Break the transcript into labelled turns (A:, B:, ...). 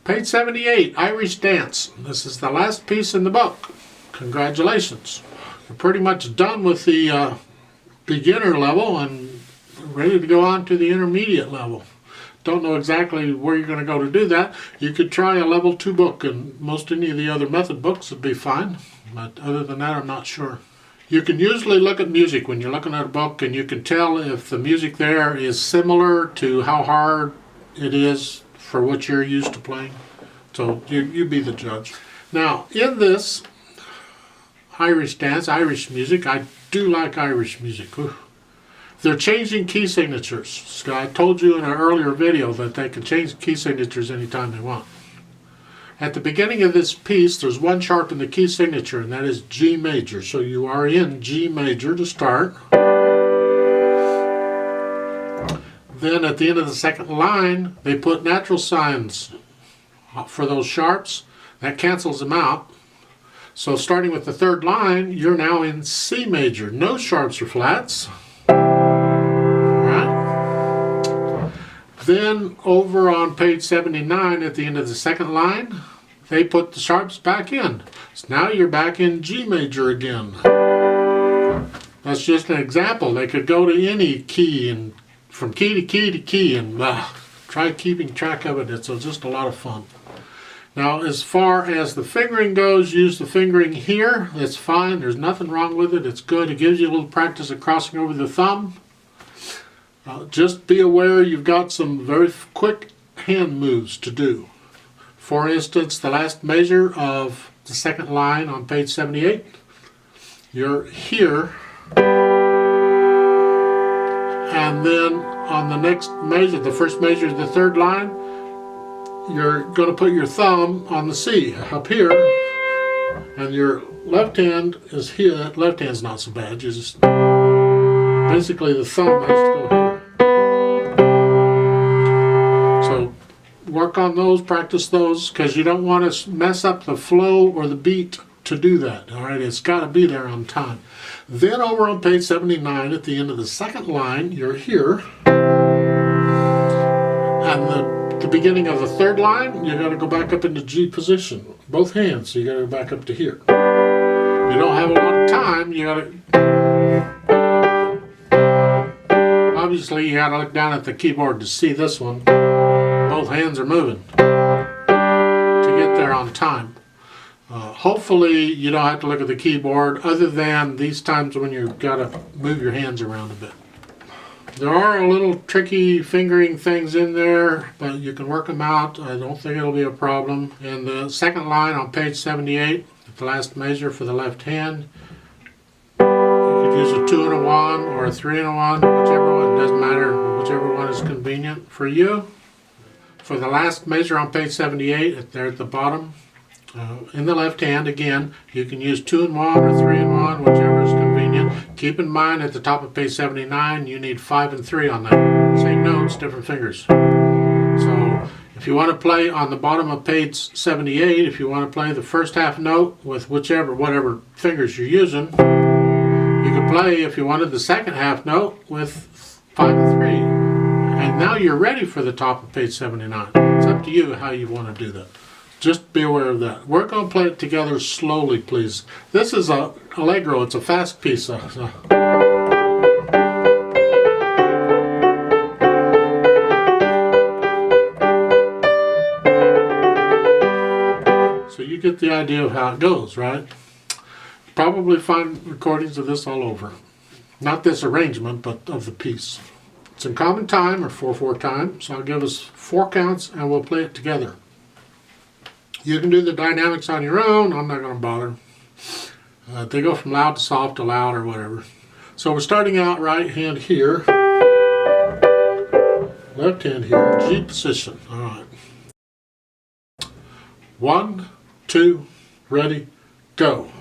A: Page 78, Irish Dance. This is the last piece in the book. Congratulations. We're pretty much done with the beginner level and ready to go on to the intermediate level. Don't know exactly where you're going to go to do that. You could try a level 2 book, and most any of the other method books would be fine. But other than that, I'm not sure. You can usually look at music when you're looking at a book, and you can tell if the music there is similar to how hard it is for what you're used to playing. So you be the judge. Now, in this Irish dance, Irish music, I do like Irish music. Ooh. They're changing key signatures. So I told you in an earlier video that they can change key signatures anytime they want. At the beginning of this piece, there's one sharp in the key signature, and that is G major. So you are in G major to start. Then at the end of the second line, they put natural signs for those sharps. That cancels them out. So starting with the third line, you're now in C major. No sharps or flats. Right. Then over on page 79 at the end of the second line, they put the sharps back in. So now you're back in G major again. That's just an example. They could go to any key and from key to key to key and try keeping track of it. It's just a lot of fun. Now, as far as the fingering goes, use the fingering here. It's fine. There's nothing wrong with it. It's good. It gives you a little practice of crossing over the thumb. Just be aware you've got some very quick hand moves to do. For instance, the last measure of the second line on page 78, you're here. And then on the next measure, the first measure of the third line, you're going to put your thumb on the C up here, and your left hand is here. Left hand's not so bad. You just basically the thumb has to go here. So work on those, practice those, because you don't want to mess up the flow or the beat to do that. All right, it's got to be there on time. Then over on page 79 at the end of the second line, you're here, and the beginning of the third line, you got to go back up into G position, both hands. So you got to go back up to here. You don't have a lot of time. You got to obviously you got to look down at the keyboard to see this one. Both hands are moving to get there on time. Hopefully you don't have to look at the keyboard other than these times when you've got to move your hands around a bit. There are a little tricky fingering things in there, but you can work them out. I don't think it'll be a problem. In the second line on page 78, at the last measure for the left hand, you could use a 2 and a 1 or a 3 and a 1, whichever one, it doesn't matter, whichever one is convenient for you. For the last measure on page 78, there at the bottom, in the left hand, again, you can use 2 and 1 or 3 and 1, whichever is convenient. Keep in mind at the top of page 79, you need 5 and 3 on that. Same notes, different fingers. So if you want to play on the bottom of page 78, if you want to play the first half note with whatever fingers you're using, you could play, if you wanted, the second half note with 5 and 3. And now you're ready for the top of page 79. It's up to you how you want to do that. Just be aware of that. We're going to play it together slowly, please. This is a allegro. It's a fast piece. So you get the idea of how it goes, right? Probably find recordings of this all over. Not this arrangement, but of the piece. It's in common time, or 4/4 time, so I'll give us 4 counts and we'll play it together. You can do the dynamics on your own. I'm not going to bother. They go from loud to soft to loud or whatever. So we're starting out right hand here, left hand here, G position. All right. 1, 2, ready, go.